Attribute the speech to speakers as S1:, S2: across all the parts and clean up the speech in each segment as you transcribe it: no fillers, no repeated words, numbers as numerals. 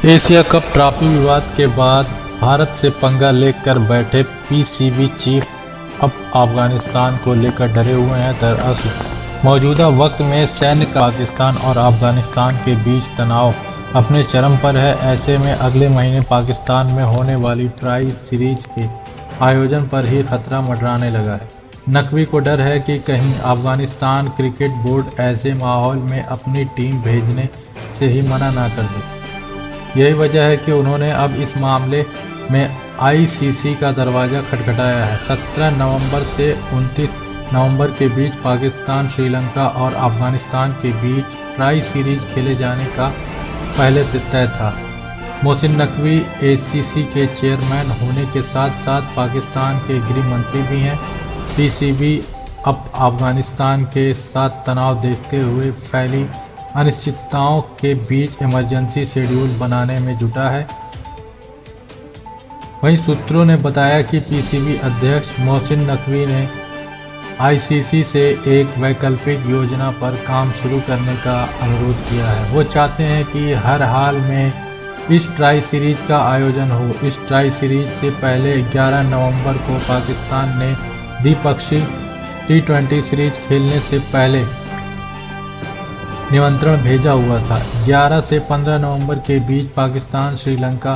S1: Asia cup trophy विवाद के बाद भारत से पंगा लेकर बैठे पीसीबी चीफ अब अफगानिस्तान को लेकर डरे हुए हैं। दरअसल मौजूदा वक्त में सैन्य पाकिस्तान और अफगानिस्तान के बीच तनाव अपने चरम पर है। ऐसे में अगले महीने पाकिस्तान में होने वाली ट्राई सीरीज के आयोजन पर ही खतरा मंडराने लगा है। नकवी को डर है कि कहीं अफगानिस्तान क्रिकेट बोर्ड ऐसे माहौल में अपनी टीम भेजने से ही मना ना कर दे। यही वजह है कि उन्होंने अब इस मामले में आईसीसी का दरवाज़ा खटखटाया है। 17 नवंबर से 29 नवंबर के बीच पाकिस्तान, श्रीलंका और अफगानिस्तान के बीच ट्राई सीरीज खेले जाने का पहले से तय था। मोहसिन नकवी एसीसी के चेयरमैन होने के साथ साथ पाकिस्तान के गृह मंत्री भी हैं। पीसीबी अब अफगानिस्तान के साथ तनाव देखते हुए फैली अनिश्चितताओं के बीच इमरजेंसी शेड्यूल बनाने में जुटा है। वहीं सूत्रों ने बताया कि पीसीबी अध्यक्ष मोहसिन नकवी ने आईसीसी से एक वैकल्पिक योजना पर काम शुरू करने का अनुरोध किया है। वो चाहते हैं कि हर हाल में इस ट्राई सीरीज का आयोजन हो। इस ट्राई सीरीज से पहले 11 नवंबर को पाकिस्तान ने द्विपक्षीय T20 सीरीज खेलने से पहले निमंत्रण भेजा हुआ था। 11 से 15 नवंबर के बीच पाकिस्तान श्रीलंका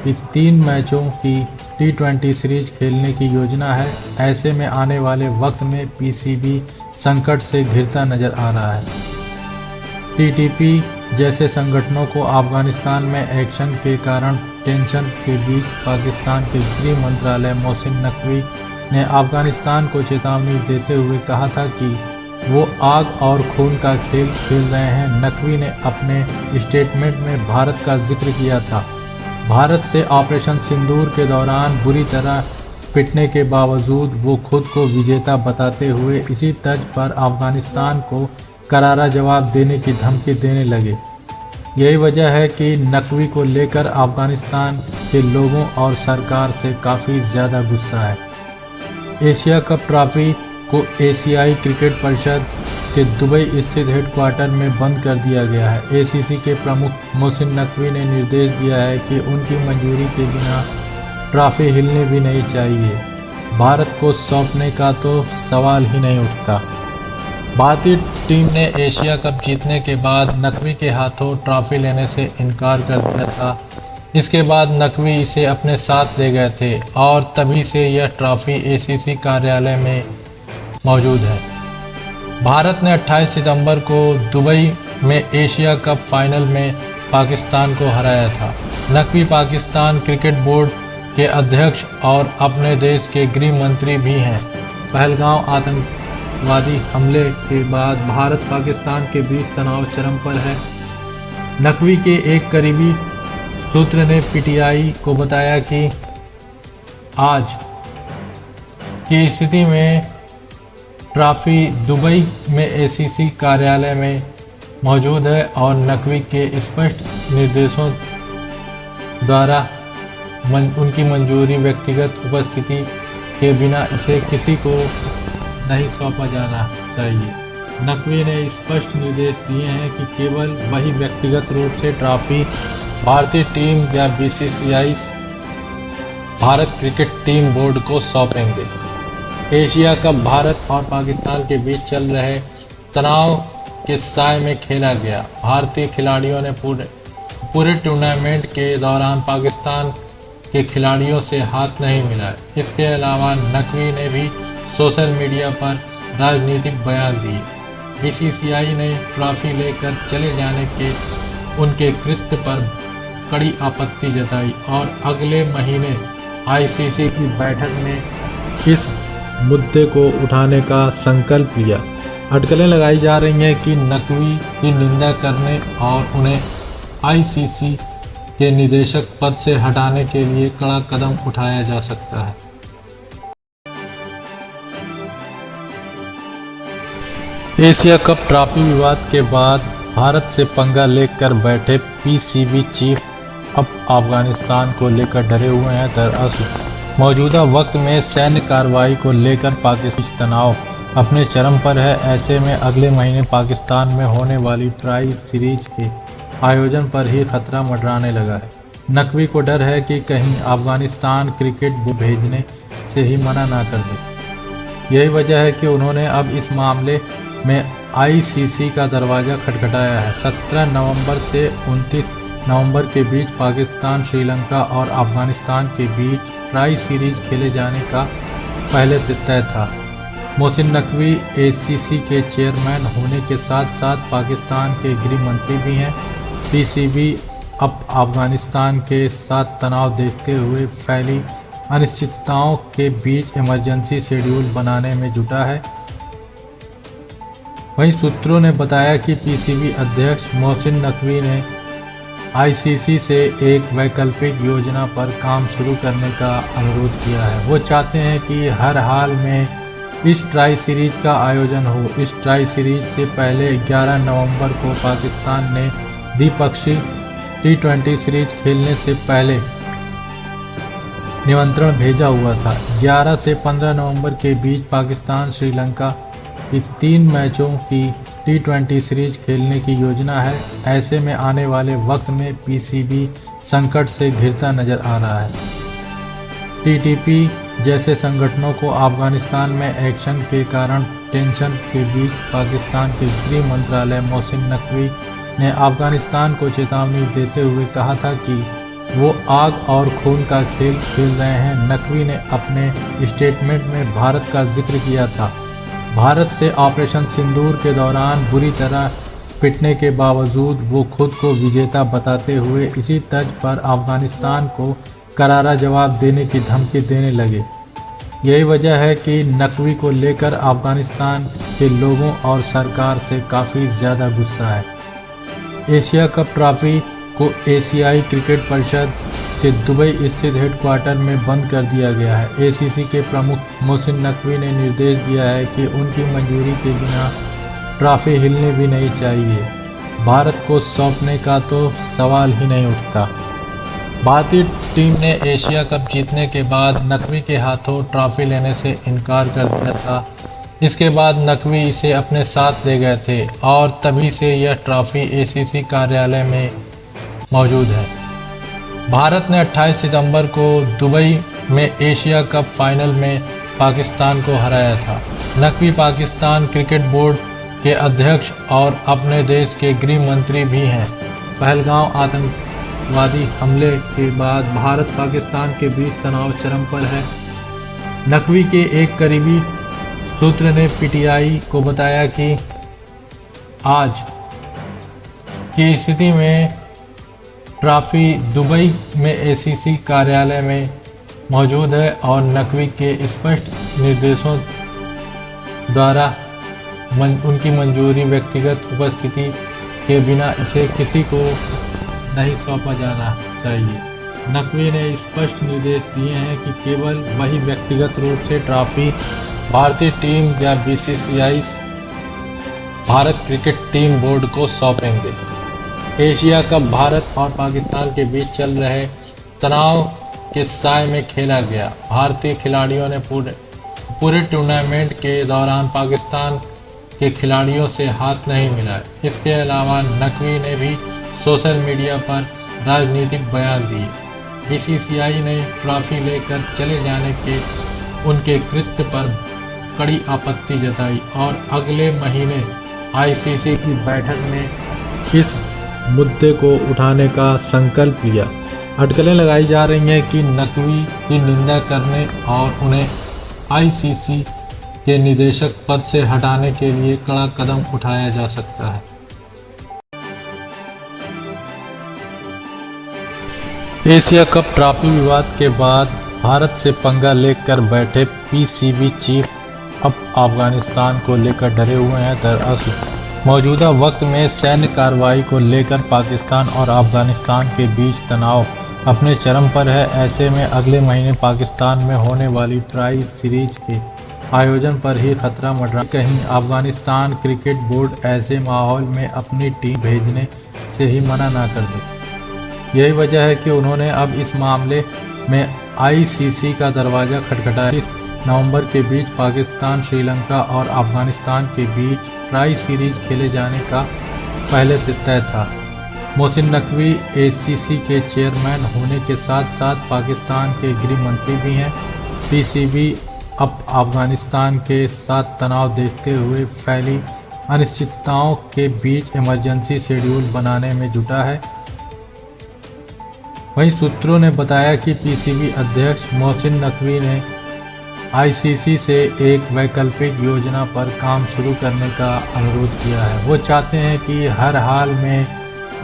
S1: की 3 मैचों की T20 सीरीज खेलने की योजना है। ऐसे में आने वाले वक्त में पीसीबी संकट से घिरता नजर आ रहा है। टीटीपी जैसे संगठनों को अफगानिस्तान में एक्शन के कारण टेंशन के बीच पाकिस्तान के गृह मंत्रालय मोहसिन नकवी ने अफगानिस्तान को चेतावनी देते हुए कहा था कि वो आग और खून का खेल खेल रहे हैं। नकवी ने अपने स्टेटमेंट में भारत का जिक्र किया था। भारत से ऑपरेशन सिंदूर के दौरान बुरी तरह पिटने के बावजूद वो खुद को विजेता बताते हुए इसी तर्ज पर अफगानिस्तान को करारा जवाब देने की धमकी देने लगे। यही वजह है कि नकवी को लेकर अफगानिस्तान के लोगों और सरकार से काफ़ी ज़्यादा गुस्सा है। एशिया कप ट्रॉफी को एशियाई क्रिकेट परिषद के दुबई स्थित हेडक्वार्टर में बंद कर दिया गया है। एसीसी के प्रमुख मोहसिन नकवी ने निर्देश दिया है कि उनकी मंजूरी के बिना ट्रॉफी हिलने भी नहीं चाहिए। भारत को सौंपने का तो सवाल ही नहीं उठता। भारतीय टीम ने एशिया कप जीतने के बाद नकवी के हाथों ट्रॉफी लेने से इनकार कर दिया था। इसके बाद नकवी इसे अपने साथ ले गए थे और तभी से यह ट्रॉफी एसीसी कार्यालय में मौजूद है। भारत ने 28 सितंबर को दुबई में एशिया कप फाइनल में पाकिस्तान को हराया था। नकवी पाकिस्तान क्रिकेट बोर्ड के अध्यक्ष और अपने देश के गृह मंत्री भी हैं। पहलगांव आतंकवादी हमले के बाद भारत पाकिस्तान के बीच तनाव चरम पर है। नकवी के एक करीबी सूत्र ने पीटीआई को बताया कि आज की स्थिति में ट्रॉफी दुबई में एसीसी कार्यालय में मौजूद है और नकवी के स्पष्ट निर्देशों द्वारा उनकी मंजूरी व्यक्तिगत उपस्थिति के बिना इसे किसी को नहीं सौंपा जाना चाहिए। नकवी ने स्पष्ट निर्देश दिए हैं कि केवल वही व्यक्तिगत रूप से ट्रॉफी भारतीय टीम या BCCI Bharat cricket team board को सौंपेंगे। एशिया कप भारत और पाकिस्तान के बीच चल रहे तनाव के साए में खेला गया। भारतीय खिलाड़ियों ने पूरे टूर्नामेंट के दौरान पाकिस्तान के खिलाड़ियों से हाथ नहीं मिलाए। इसके अलावा नकवी ने भी सोशल मीडिया पर राजनीतिक बयान दिए। बीसीसीआई ने ट्रॉफी लेकर चले जाने के उनके कृत्य पर कड़ी आपत्ति जताई और अगले महीने आईसीसी की बैठक में इस मुद्दे को उठाने का संकल्प लिया। अटकलें लगाई जा रही हैं कि नकवी की निंदा करने और उन्हें आईसीसी के निदेशक पद से हटाने के लिए कड़ा कदम उठाया जा सकता है। एशिया कप ट्रॉफी विवाद के बाद भारत से पंगा लेकर बैठे पीसीबी चीफ अब अफगानिस्तान को लेकर डरे हुए हैं। दरअसल मौजूदा वक्त में सैन्य कार्रवाई को लेकर पाकिस्तान तनाव अपने चरम पर है। ऐसे में अगले महीने पाकिस्तान में होने वाली ट्राई सीरीज के आयोजन पर ही खतरा मंडराने लगा है। नकवी को डर है कि कहीं अफगानिस्तान क्रिकेट बोर्ड भेजने से ही मना ना कर दे। यही वजह है कि उन्होंने अब इस मामले में आईसीसी का दरवाज़ा खटखटाया है। 17 नवंबर से 29 नवंबर के बीच पाकिस्तान, श्रीलंका और अफगानिस्तान के बीच ट्राई सीरीज खेले जाने का पहले से तय था। मोहसिन नकवी एसीसी के चेयरमैन होने के साथ साथ पाकिस्तान के गृह मंत्री भी हैं। पीसीबी अब अफगानिस्तान के साथ तनाव देखते हुए फैली अनिश्चितताओं के बीच इमरजेंसी शेड्यूल बनाने में जुटा है। वहीं सूत्रों ने बताया कि पीसीबी अध्यक्ष मोहसिन नकवी ने आईसीसी से एक वैकल्पिक योजना पर काम शुरू करने का अनुरोध किया है। वो चाहते हैं कि हर हाल में इस ट्राई सीरीज का आयोजन हो। इस ट्राई सीरीज से पहले 11 नवंबर को पाकिस्तान ने द्विपक्षीय T20 सीरीज खेलने से पहले निमंत्रण भेजा हुआ था। 11 से 15 नवंबर के बीच पाकिस्तान, श्रीलंका की 3 मैचों की T20 सीरीज खेलने की योजना है। ऐसे में आने वाले वक्त में पीसीबी संकट से घिरता नजर आ रहा है। टीटीपी जैसे संगठनों को अफगानिस्तान में एक्शन के कारण टेंशन के बीच पाकिस्तान के गृह मंत्रालय मोहसिन नकवी ने अफगानिस्तान को चेतावनी देते हुए कहा था कि वो आग और खून का खेल खेल रहे हैं। नकवी ने अपने स्टेटमेंट में भारत का जिक्र किया था। भारत से ऑपरेशन सिंदूर के दौरान बुरी तरह पिटने के बावजूद वो खुद को विजेता बताते हुए इसी तर्ज पर अफगानिस्तान को करारा जवाब देने की धमकी देने लगे। यही वजह है कि नकवी को लेकर अफगानिस्तान के लोगों और सरकार से काफ़ी ज़्यादा गुस्सा है। एशिया कप ट्रॉफी को एशियाई क्रिकेट परिषद के दुबई स्थित हेडक्वार्टर में बंद कर दिया गया है। एसीसी के प्रमुख मोहसिन नकवी ने निर्देश दिया है कि उनकी मंजूरी के बिना ट्रॉफी हिलने भी नहीं चाहिए। भारत को सौंपने का तो सवाल ही नहीं उठता। भारतीय टीम ने एशिया कप जीतने के बाद नकवी के हाथों ट्रॉफी लेने से इनकार कर दिया था। इसके बाद नकवी इसे अपने साथ ले गए थे और तभी से यह ट्रॉफी एसीसी कार्यालय में मौजूद है। भारत ने 28 सितंबर को दुबई में एशिया कप फाइनल में पाकिस्तान को हराया था। नकवी पाकिस्तान क्रिकेट बोर्ड के अध्यक्ष और अपने देश के गृह मंत्री भी हैं। पहलगांव आतंकवादी हमले के बाद भारत पाकिस्तान के बीच तनाव चरम पर है। नकवी के एक करीबी सूत्र ने पीटीआई को बताया कि आज की स्थिति में ट्रॉफी दुबई में एसीसी कार्यालय में मौजूद है और नकवी के स्पष्ट निर्देशों द्वारा उनकी मंजूरी व्यक्तिगत उपस्थिति के बिना इसे किसी को नहीं सौंपा जाना चाहिए। नकवी ने स्पष्ट निर्देश दिए हैं कि केवल वही व्यक्तिगत रूप से ट्रॉफी भारतीय टीम या BCCI Bharat cricket team board को सौंपेंगे। एशिया कप भारत और पाकिस्तान के बीच चल रहे तनाव के साए में खेला गया। भारतीय खिलाड़ियों ने पूरे टूर्नामेंट के दौरान पाकिस्तान के खिलाड़ियों से हाथ नहीं मिलाए। इसके अलावा नकवी ने भी सोशल मीडिया पर राजनीतिक बयान दिए। बीसीसीआई ने ट्रॉफी लेकर चले जाने के उनके कृत्य पर कड़ी आपत्ति जताई और अगले महीने आईसीसी की बैठक में इस मुद्दे को उठाने का संकल्प लिया। अटकलें लगाई जा रही हैं कि नकवी की निंदा करने और उन्हें आईसीसी के निदेशक पद से हटाने के लिए कड़ा कदम उठाया जा सकता है। एशिया कप ट्रॉफी विवाद के बाद भारत से पंगा लेकर बैठे पीसीबी चीफ अब अफगानिस्तान को लेकर डरे हुए हैं। दरअसल मौजूदा वक्त में सैन्य कार्रवाई को लेकर पाकिस्तान और अफगानिस्तान के बीच तनाव अपने चरम पर है। ऐसे में अगले महीने पाकिस्तान में होने वाली ट्राई सीरीज के आयोजन पर ही खतरा मंडरा। कहीं अफगानिस्तान क्रिकेट बोर्ड ऐसे माहौल में अपनी टीम भेजने से ही मना ना कर दे। यही वजह है कि उन्होंने अब इस मामले में आईसीसी का दरवाज़ा खटखटाया। 30 नवंबर के बीच पाकिस्तान, श्रीलंका और अफगानिस्तान के बीच ट्राई सीरीज खेले जाने का पहले से तय था। मोहसिन नकवी एसीसी के चेयरमैन होने के साथ साथ पाकिस्तान के गृह मंत्री भी हैं। पीसीबी अब अफगानिस्तान के साथ तनाव देखते हुए फैली अनिश्चितताओं के बीच इमरजेंसी शेड्यूल बनाने में जुटा है। वहीं सूत्रों ने बताया कि पीसीबी अध्यक्ष मोहसिन नकवी ने आईसीसी से एक वैकल्पिक योजना पर काम शुरू करने का अनुरोध किया है। वो चाहते हैं कि हर हाल में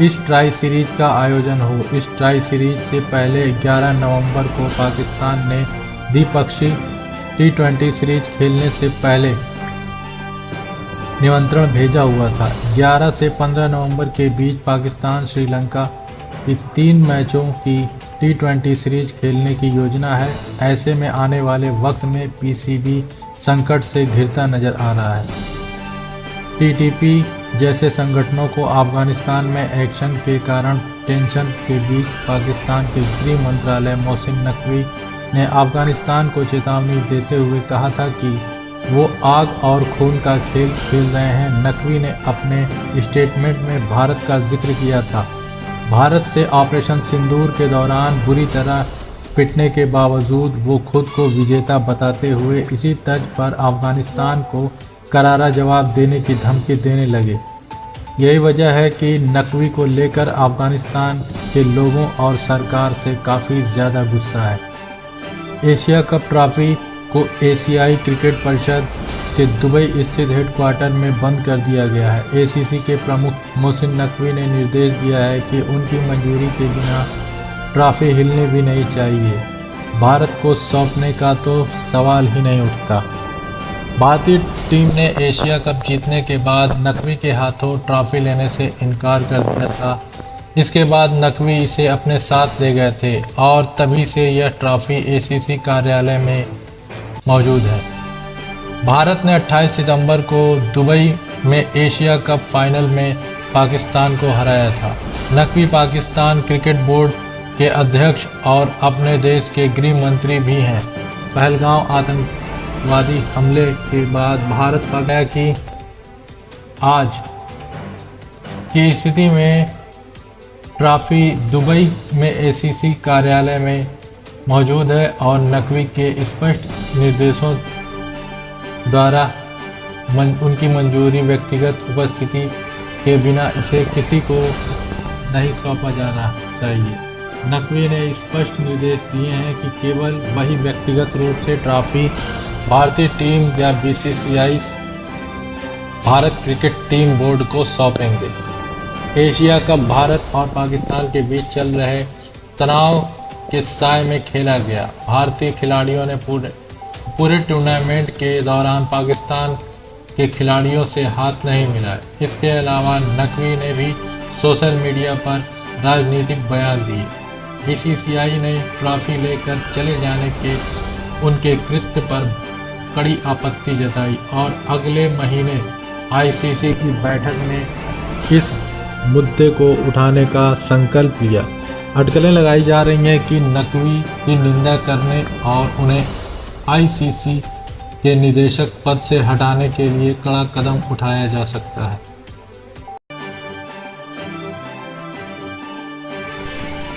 S1: इस ट्राई सीरीज का आयोजन हो। इस ट्राई सीरीज से पहले 11 नवंबर को पाकिस्तान ने द्विपक्षीय T20 सीरीज खेलने से पहले निमंत्रण भेजा हुआ था। 11 से 15 नवंबर के बीच पाकिस्तान श्रीलंका की 3 मैचों की T20 सीरीज खेलने की योजना है। ऐसे में आने वाले वक्त में पीसीबी संकट से घिरता नजर आ रहा है। टीटीपी जैसे संगठनों को अफगानिस्तान में एक्शन के कारण टेंशन के बीच पाकिस्तान के गृह मंत्रालय मोहसिन नकवी ने अफगानिस्तान को चेतावनी देते हुए कहा था कि वो आग और खून का खेल खेल रहे हैं। नकवी ने अपने स्टेटमेंट में भारत का जिक्र किया था। भारत से ऑपरेशन सिंदूर के दौरान बुरी तरह पिटने के बावजूद वो खुद को विजेता बताते हुए इसी तर्ज पर अफगानिस्तान को करारा जवाब देने की धमकी देने लगे। यही वजह है कि नकवी को लेकर अफगानिस्तान के लोगों और सरकार से काफ़ी ज़्यादा गुस्सा है। एशिया कप ट्रॉफी को एशियाई क्रिकेट परिषद के दुबई स्थित हेडक्वार्टर में बंद कर दिया गया है। एसीसी के प्रमुख मोहसिन नकवी ने निर्देश दिया है कि उनकी मंजूरी के बिना ट्रॉफी हिलने भी नहीं चाहिए। भारत को सौंपने का तो सवाल ही नहीं उठता। भारतीय टीम ने एशिया कप जीतने के बाद नकवी के हाथों ट्रॉफी लेने से इनकार कर दिया था। इसके बाद नकवी इसे अपने साथ ले गए थे और तभी से यह ट्रॉफी एसीसी कार्यालय में मौजूद है। भारत ने 28 सितंबर को दुबई में एशिया कप फाइनल में पाकिस्तान को हराया था। नकवी पाकिस्तान क्रिकेट बोर्ड के अध्यक्ष और अपने देश के गृह मंत्री भी हैं। पहलगांव आतंकवादी हमले के बाद भारत का गया कि आज की स्थिति में ट्रॉफी दुबई में एसीसी कार्यालय में मौजूद है और नकवी के स्पष्ट निर्देशों द्वारा उनकी मंजूरी व्यक्तिगत उपस्थिति के बिना इसे किसी को नहीं सौंपा जाना चाहिए। नकवी ने स्पष्ट निर्देश दिए हैं कि केवल वही व्यक्तिगत रूप से ट्रॉफी भारतीय टीम या BCCI Bharat cricket team board को सौंपेंगे। एशिया कप भारत और पाकिस्तान के बीच चल रहे तनाव के साए में खेला गया। भारतीय खिलाड़ियों ने पूरे टूर्नामेंट के दौरान पाकिस्तान के खिलाड़ियों से हाथ नहीं मिलाए। इसके अलावा नकवी ने भी सोशल मीडिया पर राजनीतिक बयान दिए। बीसीसीआई ने ट्रॉफी लेकर चले जाने के उनके कृत्य पर कड़ी आपत्ति जताई और अगले महीने आईसीसी की बैठक में इस मुद्दे को उठाने का संकल्प लिया। अटकलें लगाई जा रही हैं कि नकवी की निंदा करने और उन्हें आईसीसी के निदेशक पद से हटाने के लिए कड़ा कदम उठाया जा सकता है।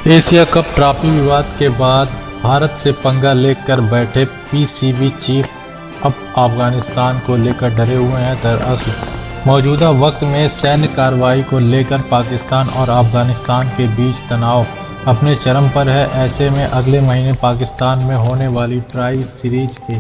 S1: एशिया कप ट्रॉफी विवाद के बाद भारत से पंगा लेकर बैठे पीसीबी चीफ अब अफगानिस्तान को लेकर डरे हुए हैं। दरअसल मौजूदा वक्त में सैन्य कार्रवाई को लेकर पाकिस्तान और अफगानिस्तान के बीच तनाव अपने चरम पर है। ऐसे में अगले महीने पाकिस्तान में होने वाली ट्राई सीरीज के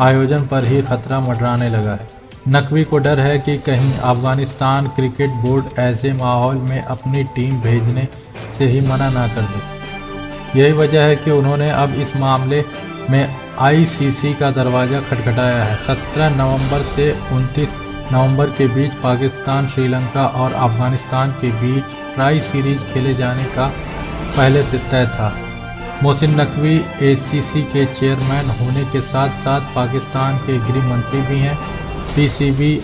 S1: आयोजन पर ही खतरा मंडराने लगा है। नकवी को डर है कि कहीं अफगानिस्तान क्रिकेट बोर्ड ऐसे माहौल में अपनी टीम भेजने से ही मना ना कर दे। यही वजह है कि उन्होंने अब इस मामले में आईसीसी का दरवाज़ा खटखटाया है। 17 नवंबर से 29 नवंबर के बीच पाकिस्तान, श्रीलंका और अफगानिस्तान के बीच ट्राई सीरीज खेले जाने का पहले से तय था। मोहसिन नकवी एसीसी के चेयरमैन होने के साथ साथ पाकिस्तान के गृह मंत्री भी हैं। पीसीबी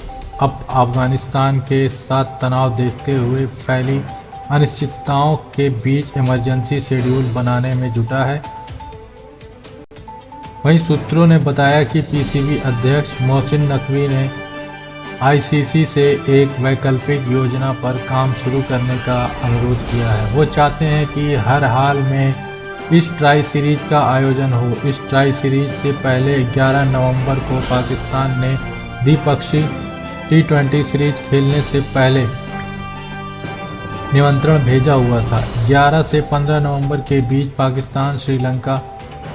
S1: अब अफगानिस्तान के साथ तनाव देखते हुए फैली अनिश्चितताओं के बीच इमरजेंसी शेड्यूल बनाने में जुटा है। वहीं सूत्रों ने बताया कि पीसीबी अध्यक्ष मोहसिन नकवी ने आईसीसी से एक वैकल्पिक योजना पर काम शुरू करने का अनुरोध किया है। वो चाहते हैं कि हर हाल में इस ट्राई सीरीज का आयोजन हो। इस ट्राई सीरीज से पहले 11 नवंबर को पाकिस्तान ने द्विपक्षीय T20 सीरीज खेलने से पहले निमंत्रण भेजा हुआ था। 11 से 15 नवंबर के बीच पाकिस्तान श्रीलंका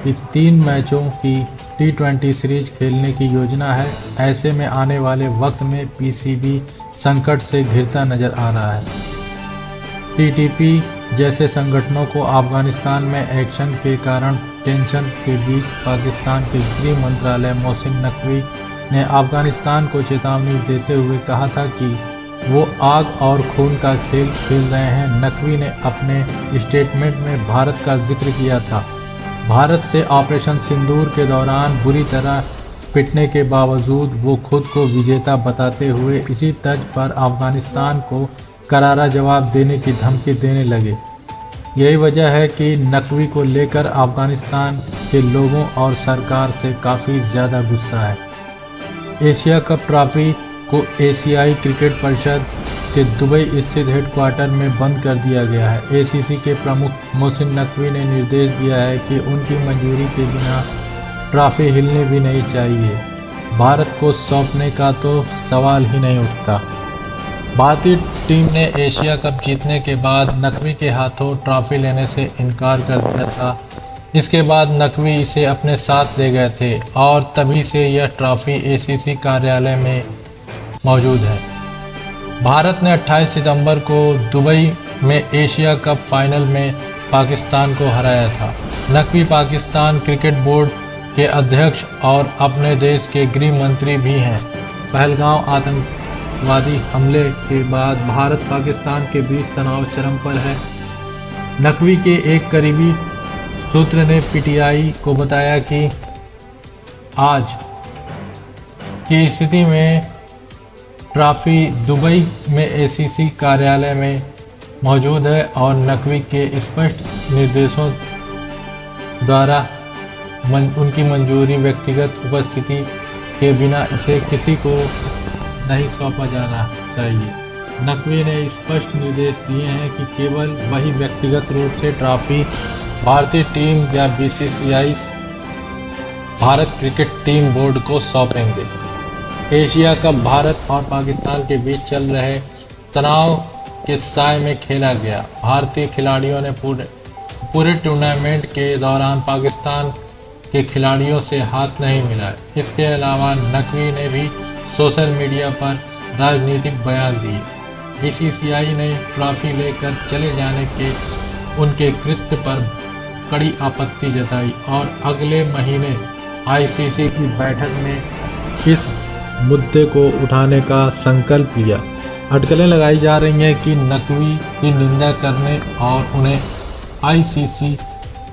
S1: की 3 मैचों की T20 सीरीज खेलने की योजना है। ऐसे में आने वाले वक्त में पीसीबी संकट से घिरता नजर आ रहा है। टीटीपी जैसे संगठनों को अफगानिस्तान में एक्शन के कारण टेंशन के बीच पाकिस्तान के गृह मंत्रालय मोहसिन नकवी ने अफगानिस्तान को चेतावनी देते हुए कहा था कि वो आग और खून का खेल खेल रहे हैं। नकवी ने अपने स्टेटमेंट में भारत का जिक्र किया था। भारत से ऑपरेशन सिंदूर के दौरान बुरी तरह पिटने के बावजूद वो खुद को विजेता बताते हुए इसी तर्ज पर अफगानिस्तान को करारा जवाब देने की धमकी देने लगे। यही वजह है कि नकवी को लेकर अफगानिस्तान के लोगों और सरकार से काफ़ी ज़्यादा गुस्सा है। एशिया कप ट्रॉफी को एशियाई क्रिकेट परिषद के दुबई स्थित हेडक्वार्टर में बंद कर दिया गया है। एसीसी के प्रमुख मोहसिन नकवी ने निर्देश दिया है कि उनकी मंजूरी के बिना ट्रॉफी हिलने भी नहीं चाहिए। भारत को सौंपने का तो सवाल ही नहीं उठता। भारतीय टीम ने एशिया कप जीतने के बाद नकवी के हाथों ट्रॉफी लेने से इनकार कर दिया था। इसके बाद नकवी इसे अपने साथ ले गए थे और तभी से यह ट्रॉफी एसीसी कार्यालय में मौजूद है। भारत ने 28 सितंबर को दुबई में एशिया कप फाइनल में पाकिस्तान को हराया था। नकवी पाकिस्तान क्रिकेट बोर्ड के अध्यक्ष और अपने देश के गृह मंत्री भी हैं। पहलगांव आतंकवादी हमले के बाद भारत पाकिस्तान के बीच तनाव चरम पर है। नकवी के एक करीबी सूत्र ने पीटीआई को बताया कि आज की स्थिति में ट्रॉफी दुबई में एसीसी कार्यालय में मौजूद है और नकवी के स्पष्ट निर्देशों द्वारा उनकी मंजूरी व्यक्तिगत उपस्थिति के बिना इसे किसी को नहीं सौंपा जाना चाहिए। नकवी ने स्पष्ट निर्देश दिए हैं कि केवल वही व्यक्तिगत रूप से ट्रॉफी भारतीय टीम या BCCI Bharat cricket team board को सौंपेंगे। एशिया कप भारत और पाकिस्तान के बीच चल रहे तनाव के साए में खेला गया। भारतीय खिलाड़ियों ने पूरे टूर्नामेंट के दौरान पाकिस्तान के खिलाड़ियों से हाथ नहीं मिलाए। इसके अलावा नकवी ने भी सोशल मीडिया पर राजनीतिक बयान दिए। बीसीसीआई ने ट्रॉफी लेकर चले जाने के उनके कृत्य पर कड़ी आपत्ति जताई और अगले महीने आईसीसी की बैठक में इस मुद्दे को उठाने का संकल्प लिया। अटकलें लगाई जा रही हैं कि नकवी की निंदा करने और उन्हें आईसीसी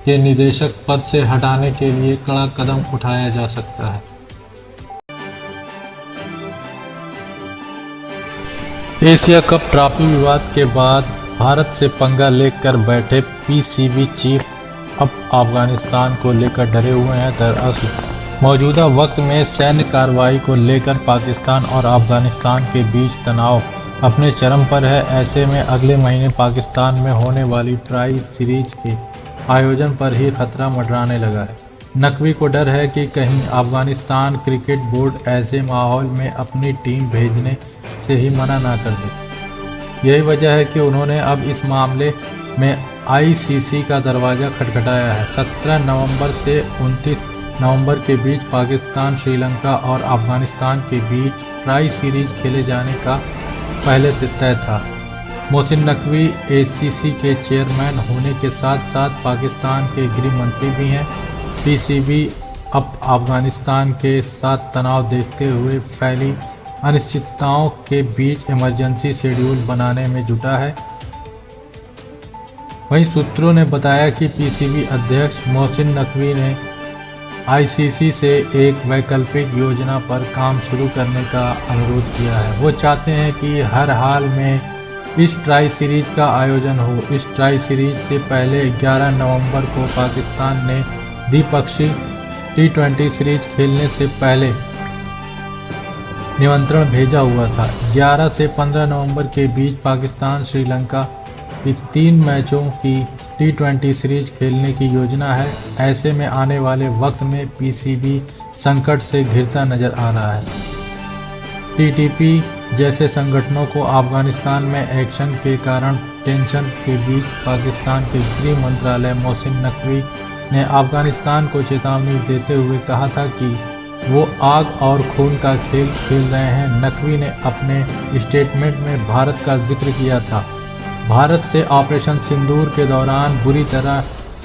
S1: के निदेशक पद से हटाने के लिए कड़ा कदम उठाया जा सकता है। एशिया कप ट्रॉफी विवाद के बाद भारत से पंगा लेकर बैठे पीसीबी चीफ अब अफगानिस्तान को लेकर डरे हुए हैं। दरअसल मौजूदा वक्त में सैन्य कार्रवाई को लेकर पाकिस्तान और अफगानिस्तान के बीच तनाव अपने चरम पर है। ऐसे में अगले महीने पाकिस्तान में होने वाली ट्राई सीरीज के आयोजन पर ही खतरा मंडराने लगा है। नकवी को डर है कि कहीं अफगानिस्तान क्रिकेट बोर्ड ऐसे माहौल में अपनी टीम भेजने से ही मना ना कर दे। यही वजह है कि उन्होंने अब इस मामले में आईसीसी का दरवाज़ा खटखटाया है। 17 नवंबर से 29 नवंबर के बीच पाकिस्तान, श्रीलंका और अफगानिस्तान के बीच ट्राई सीरीज खेले जाने का पहले से तय था। मोहसिन नकवी एसीसी के चेयरमैन होने के साथ साथ पाकिस्तान के गृह मंत्री भी हैं। पीसीबी अब अफगानिस्तान के साथ तनाव देखते हुए फैली अनिश्चितताओं के बीच इमरजेंसी शेड्यूल बनाने में जुटा है। वहीं सूत्रों ने बताया कि पीसीबी अध्यक्ष मोहसिन नकवी ने आईसीसी से एक वैकल्पिक योजना पर काम शुरू करने का अनुरोध किया है। वो चाहते हैं कि हर हाल में इस ट्राई सीरीज का आयोजन हो। इस ट्राई सीरीज से पहले 11 नवंबर को पाकिस्तान ने द्विपक्षीय T20 सीरीज खेलने से पहले निमंत्रण भेजा हुआ था। 11 से 15 नवंबर के बीच पाकिस्तान श्रीलंका की 3 मैचों की T20 सीरीज खेलने की योजना है। ऐसे में आने वाले वक्त में पीसीबी संकट से घिरता नजर आ रहा है। टीटीपी जैसे संगठनों को अफगानिस्तान में एक्शन के कारण टेंशन के बीच पाकिस्तान के गृह मंत्रालय मोहसिन नकवी ने अफगानिस्तान को चेतावनी देते हुए कहा था कि वो आग और खून का खेल खेल रहे हैं। नकवी ने अपने स्टेटमेंट में भारत का जिक्र किया था। भारत से ऑपरेशन सिंदूर के दौरान बुरी तरह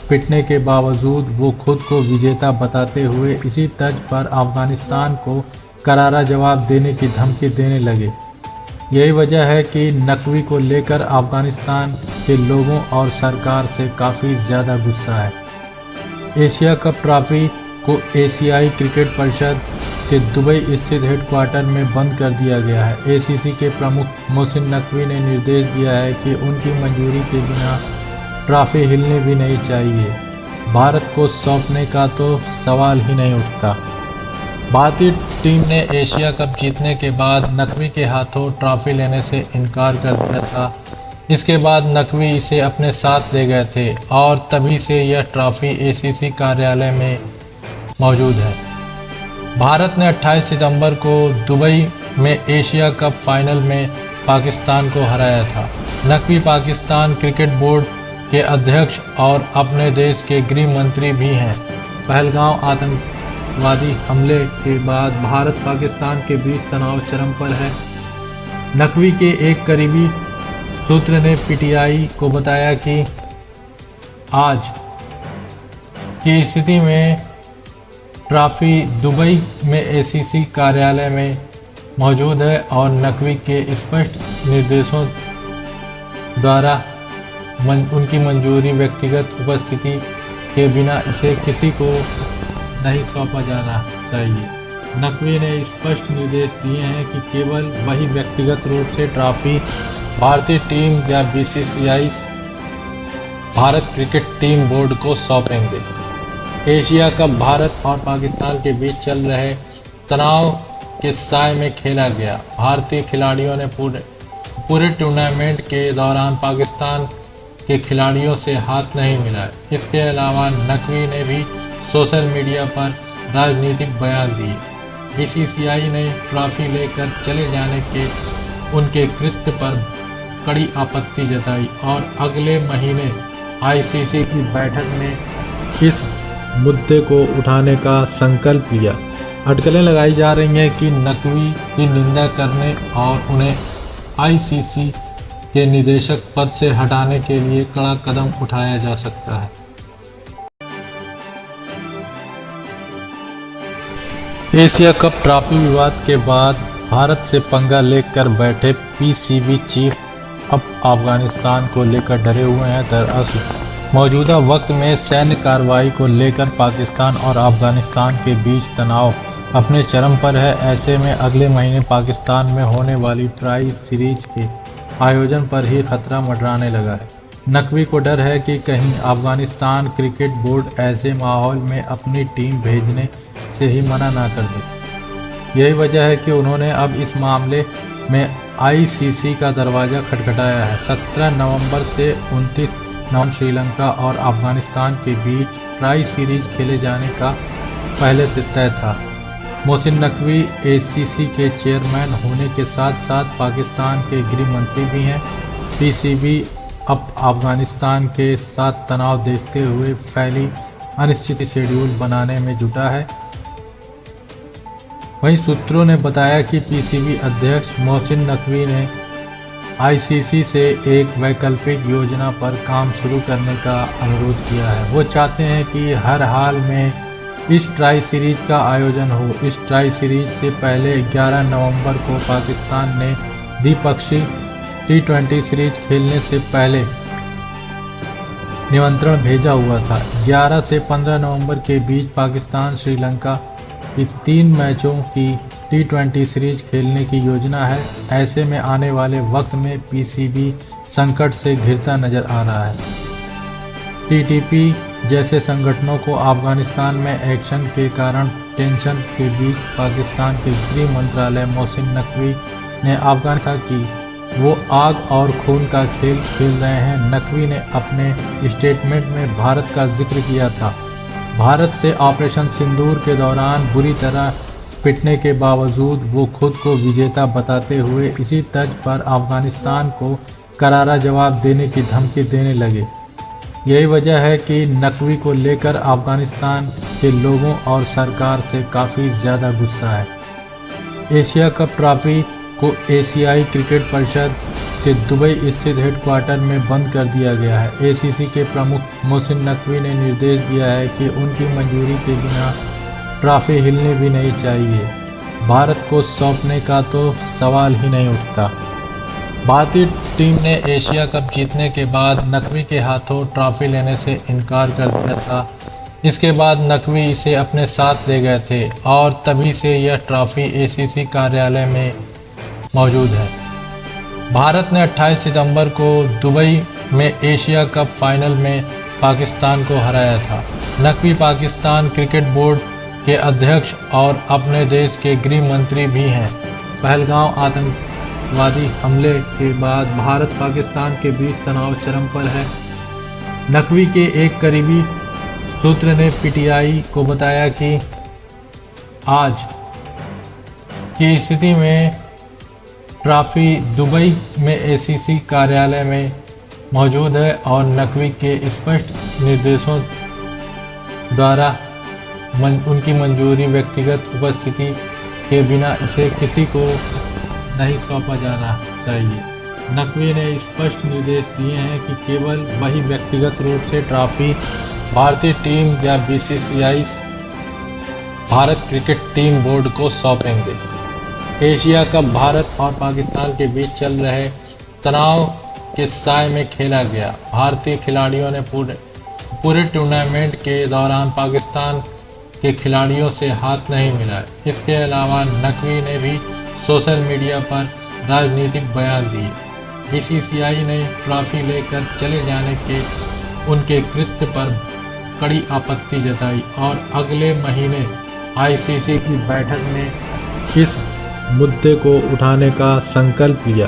S1: पिटने के बावजूद वो खुद को विजेता बताते हुए इसी तर्ज पर अफगानिस्तान को करारा जवाब देने की धमकी देने लगे। यही वजह है कि नकवी को लेकर अफगानिस्तान के लोगों और सरकार से काफ़ी ज़्यादा गुस्सा है। एशिया कप ट्रॉफी को एशियाई क्रिकेट परिषद के दुबई स्थित हेडक्वार्टर में बंद कर दिया गया है। एसीसी के प्रमुख मोहसिन नकवी ने निर्देश दिया है कि उनकी मंजूरी के बिना ट्रॉफी हिलने भी नहीं चाहिए। भारत को सौंपने का तो सवाल ही नहीं उठता। भारतीय टीम ने एशिया कप जीतने के बाद नकवी के हाथों ट्रॉफी लेने से इनकार कर दिया था। इसके बाद नकवी इसे अपने साथ ले गए थे और तभी से यह ट्रॉफी एसीसी कार्यालय में मौजूद है। भारत ने 28 सितंबर को दुबई में एशिया कप फाइनल में पाकिस्तान को हराया था। नकवी पाकिस्तान क्रिकेट बोर्ड के अध्यक्ष और अपने देश के गृह मंत्री भी हैं। पहलगाम आतंकवादी हमले के बाद भारत पाकिस्तान के बीच तनाव चरम पर है। नकवी के एक करीबी सूत्र ने पीटीआई को बताया कि आज की स्थिति में ट्रॉफी दुबई में एसीसी कार्यालय में मौजूद है और नकवी के स्पष्ट निर्देशों द्वारा उनकी मंजूरी व्यक्तिगत उपस्थिति के बिना इसे किसी को नहीं सौंपा जाना चाहिए। नकवी ने स्पष्ट निर्देश दिए हैं कि केवल वही व्यक्तिगत रूप से ट्रॉफी भारतीय टीम या BCCI Bharat cricket team board को सौंपेंगे। एशिया कप भारत और पाकिस्तान के बीच चल रहे तनाव के साए में खेला गया। भारतीय खिलाड़ियों ने पूरे टूर्नामेंट के दौरान पाकिस्तान के खिलाड़ियों से हाथ नहीं मिलाए। इसके अलावा नकवी ने भी सोशल मीडिया पर राजनीतिक बयान दिए। बीसीसीआई ने ट्रॉफी लेकर चले जाने के उनके कृत्य पर कड़ी आपत्ति जताई और अगले महीने आईसीसी की बैठक में इस मुद्दे को उठाने का संकल्प लिया। अटकलें लगाई जा रही हैं कि नकवी की निंदा करने और उन्हें आईसीसी के निदेशक पद से हटाने के लिए कड़ा कदम उठाया जा सकता है। एशिया कप ट्रॉफी विवाद के बाद भारत से पंगा लेकर बैठे पीसीबी चीफ अब अफगानिस्तान को लेकर डरे हुए हैं। दरअसल मौजूदा वक्त में सैन्य कार्रवाई को लेकर पाकिस्तान और अफगानिस्तान के बीच तनाव अपने चरम पर है। ऐसे में अगले महीने पाकिस्तान में होने वाली ट्राई सीरीज के आयोजन पर ही खतरा मंडराने लगा है। नकवी को डर है कि कहीं अफगानिस्तान क्रिकेट बोर्ड ऐसे माहौल में अपनी टीम भेजने से ही मना ना कर दे। यही वजह है कि उन्होंने अब इस मामले में आईसीसी का दरवाज़ा खटखटाया है। 17 नवंबर से 29 नवंबर श्रीलंका और अफगानिस्तान के बीच ट्राई सीरीज खेले जाने का पहले से तय था। मोहसिन नकवी एसीसी के चेयरमैन होने के साथ साथ पाकिस्तान के गृह मंत्री भी हैं। पीसीबी अब अफगानिस्तान के साथ तनाव देखते हुए फैली अनिश्चित शेड्यूल बनाने में जुटा है। वहीं सूत्रों ने बताया कि पीसीबी अध्यक्ष मोहसिन नकवी ने आईसीसी से एक वैकल्पिक योजना पर काम शुरू करने का अनुरोध किया है। वो चाहते हैं कि हर हाल में इस ट्राई सीरीज का आयोजन हो। इस ट्राई सीरीज से पहले 11 नवंबर को पाकिस्तान ने द्विपक्षीय T20 सीरीज खेलने से पहले निमंत्रण भेजा हुआ था। 11 से 15 नवंबर के बीच पाकिस्तान श्रीलंका की 3 मैचों की T20 सीरीज खेलने की योजना है। ऐसे में आने वाले वक्त में पीसीबी संकट से घिरता नजर आ रहा है। टीटीपी जैसे संगठनों को अफगानिस्तान में एक्शन के कारण टेंशन के बीच पाकिस्तान के गृह मंत्रालय मोहसिन नकवी ने अफगानिस्तान की वो आग और खून का खेल खेल रहे हैं। नकवी ने अपने स्टेटमेंट में भारत का जिक्र किया था। भारत से ऑपरेशन सिंदूर के दौरान बुरी तरह पिटने के बावजूद वो खुद को विजेता बताते हुए इसी तर्ज पर अफगानिस्तान को करारा जवाब देने की धमकी देने लगे। यही वजह है कि नकवी को लेकर अफगानिस्तान के लोगों और सरकार से काफ़ी ज़्यादा गुस्सा है। एशिया कप ट्रॉफी को एशियाई क्रिकेट परिषद के दुबई स्थित हेडक्वार्टर में बंद कर दिया गया है। एसीसी के प्रमुख मोहसिन नकवी ने निर्देश दिया है कि उनकी मंजूरी के बिना ट्रॉफी हिलने भी नहीं चाहिए। भारत को सौंपने का तो सवाल ही नहीं उठता। भारतीय टीम ने एशिया कप जीतने के बाद नकवी के हाथों ट्रॉफी लेने से इनकार कर दिया था। इसके बाद नकवी इसे अपने साथ ले गए थे और तभी से यह ट्रॉफी एसीसी कार्यालय में मौजूद है। भारत ने 28 सितंबर को दुबई में एशिया कप फाइनल में पाकिस्तान को हराया था। नकवी पाकिस्तान क्रिकेट बोर्ड के अध्यक्ष और अपने देश के गृह मंत्री भी हैं। पहलगांव आतंकवादी हमले के बाद भारत पाकिस्तान के बीच तनाव चरम पर है। नकवी के एक करीबी सूत्र ने पीटीआई को बताया कि आज की स्थिति में ट्रॉफी दुबई में एसीसी कार्यालय में मौजूद है और नकवी के स्पष्ट निर्देशों द्वारा उनकी मंजूरी व्यक्तिगत उपस्थिति के बिना इसे किसी को नहीं सौंपा जाना चाहिए। नकवी ने स्पष्ट निर्देश दिए हैं कि केवल वही व्यक्तिगत रूप से ट्रॉफी भारतीय टीम या BCCI Bharat cricket team board को सौंपेंगे। एशिया कप भारत और पाकिस्तान के बीच चल रहे तनाव के साए में खेला गया। भारतीय खिलाड़ियों ने पूरे टूर्नामेंट के दौरान पाकिस्तान के खिलाड़ियों से हाथ नहीं मिलाए। इसके अलावा नकवी ने भी सोशल मीडिया पर राजनीतिक बयान दिए। बीसीसीआई ने ट्रॉफी लेकर चले जाने के उनके कृत्य पर कड़ी आपत्ति जताई और अगले महीने आईसीसी की बैठक में इस मुद्दे को उठाने का संकल्प लिया।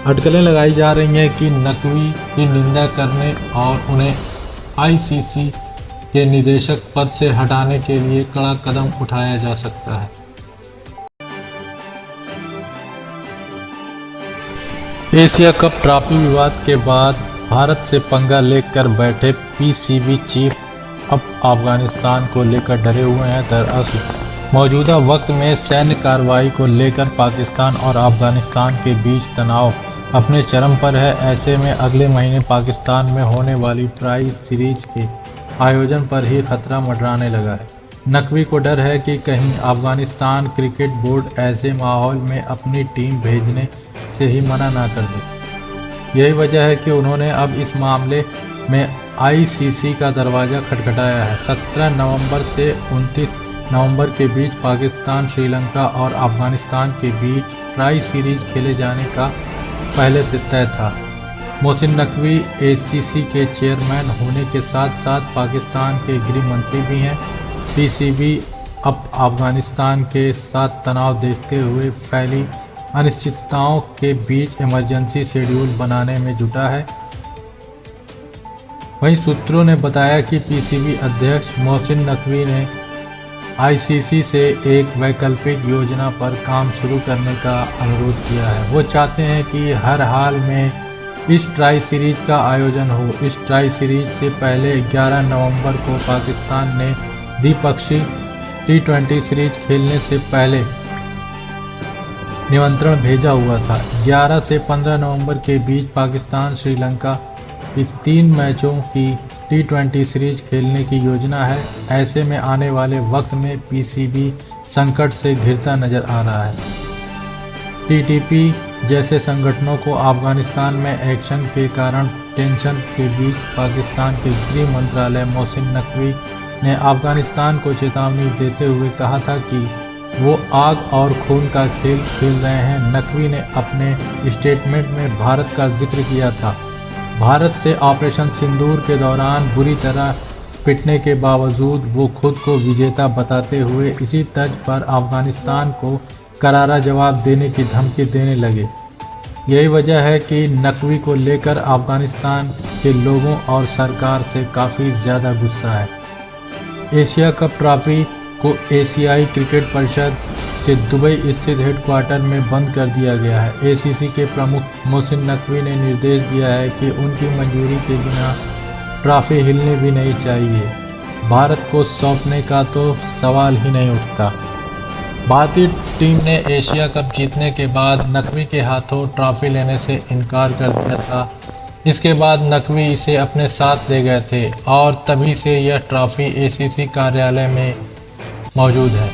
S1: अटकलें लगाई जा रही हैं कि नकवी की निंदा करने और उन्हें आईसीसी के निदेशक पद से हटाने के लिए कड़ा कदम उठाया जा सकता है। एशिया कप ट्रॉफी विवाद के बाद भारत से पंगा लेकर बैठे पीसीबी चीफ अब अफगानिस्तान को लेकर डरे हुए हैं। दरअसल मौजूदा वक्त में सैन्य कार्रवाई को लेकर पाकिस्तान और अफगानिस्तान के बीच तनाव अपने चरम पर है। ऐसे में अगले महीने पाकिस्तान में होने वाली ट्राई सीरीज के आयोजन पर ही खतरा मंडराने लगा है। नकवी को डर है कि कहीं अफगानिस्तान क्रिकेट बोर्ड ऐसे माहौल में अपनी टीम भेजने से ही मना ना कर दे। यही वजह है कि उन्होंने अब इस मामले में आईसीसी का दरवाज़ा खटखटाया है। 17 नवंबर से 29 नवंबर के बीच पाकिस्तान, श्रीलंका और अफगानिस्तान के बीच ट्राई सीरीज खेले जाने का पहले से तय था। मोहसिन नकवी एसीसी के चेयरमैन होने के साथ साथ पाकिस्तान के गृह मंत्री भी हैं। पीसीबी अब अफगानिस्तान के साथ तनाव देखते हुए फैली अनिश्चितताओं के बीच इमरजेंसी शेड्यूल बनाने में जुटा है। वहीं सूत्रों ने बताया कि पीसीबी अध्यक्ष मोहसिन नकवी ने आईसीसी से एक वैकल्पिक योजना पर काम शुरू करने का अनुरोध किया है। वो चाहते हैं कि हर हाल में इस ट्राई सीरीज का आयोजन हो। इस ट्राई सीरीज से पहले 11 नवंबर को पाकिस्तान ने द्विपक्षीय T20 सीरीज खेलने से पहले निमंत्रण भेजा हुआ था। 11 से 15 नवंबर के बीच पाकिस्तान श्रीलंका की 3 मैचों की T20 सीरीज खेलने की योजना है। ऐसे में आने वाले वक्त में पीसीबी संकट से घिरता नजर आ रहा है। टीटीपी जैसे संगठनों को अफगानिस्तान में एक्शन के कारण टेंशन के बीच पाकिस्तान के गृह मंत्रालय मोहसिन नकवी ने अफगानिस्तान को चेतावनी देते हुए कहा था कि वो आग और खून का खेल खेल रहे हैं। नकवी ने अपने स्टेटमेंट में भारत का जिक्र किया था। भारत से ऑपरेशन सिंदूर के दौरान बुरी तरह पिटने के बावजूद वो खुद को विजेता बताते हुए इसी तर्ज पर अफगानिस्तान को करारा जवाब देने की धमकी देने लगे। यही वजह है कि नकवी को लेकर अफगानिस्तान के लोगों और सरकार से काफ़ी ज़्यादा गुस्सा है। एशिया कप ट्रॉफी को एशियाई क्रिकेट परिषद के दुबई स्थित हेडक्वार्टर में बंद कर दिया गया है। एसीसी के प्रमुख मोहसिन नकवी ने निर्देश दिया है कि उनकी मंजूरी के बिना ट्रॉफी हिलने भी नहीं चाहिए। भारत को सौंपने का तो सवाल ही नहीं उठता। भारतीय टीम ने एशिया कप जीतने के बाद नकवी के हाथों ट्रॉफी लेने से इनकार कर दिया था। इसके बाद नकवी इसे अपने साथ ले गए थे और तभी से यह ट्रॉफी एसीसी कार्यालय में मौजूद है।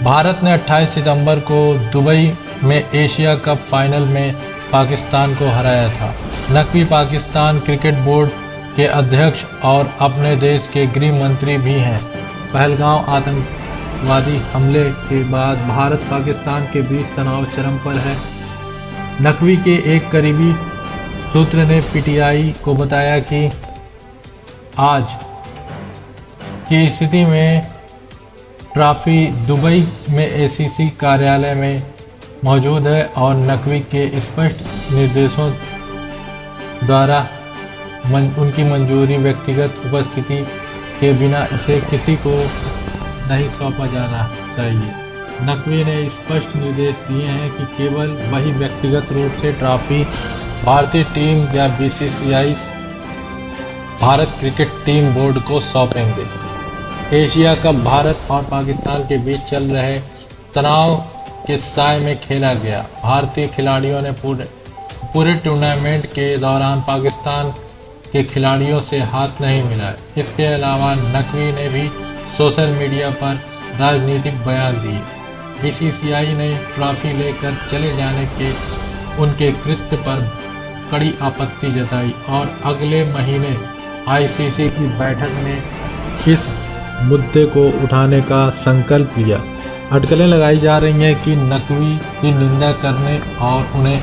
S1: भारत ने 28 सितंबर को दुबई में एशिया कप फाइनल में पाकिस्तान को हराया था। नकवी पाकिस्तान क्रिकेट बोर्ड के अध्यक्ष और अपने देश के गृह मंत्री भी हैं। पहलगांव आतंकवादी हमले के बाद भारत पाकिस्तान के बीच तनाव चरम पर है। नकवी के एक करीबी सूत्र ने पीटीआई को बताया कि आज की स्थिति में ट्रॉफी दुबई में एसीसी कार्यालय में मौजूद है और नकवी के स्पष्ट निर्देशों द्वारा उनकी मंजूरी व्यक्तिगत उपस्थिति के बिना इसे किसी को नहीं सौंपा जाना चाहिए। नकवी ने स्पष्ट निर्देश दिए हैं कि केवल वही व्यक्तिगत रूप से ट्रॉफी भारतीय टीम या BCCI Bharat cricket team board को सौंपेंगे। एशिया कप भारत और पाकिस्तान के बीच चल रहे तनाव के साए में खेला गया। भारतीय खिलाड़ियों ने पूरे टूर्नामेंट के दौरान पाकिस्तान के खिलाड़ियों से हाथ नहीं मिलाए। इसके अलावा नकवी ने भी सोशल मीडिया पर राजनीतिक बयान दिए। बीसीसीआई ने ट्रॉफी लेकर चले जाने के उनके कृत्य पर कड़ी आपत्ति जताई और अगले महीने आईसीसी की बैठक में इस मुद्दे को उठाने का संकल्प लिया। अटकलें लगाई जा रही हैं कि नकवी की निंदा करने और उन्हें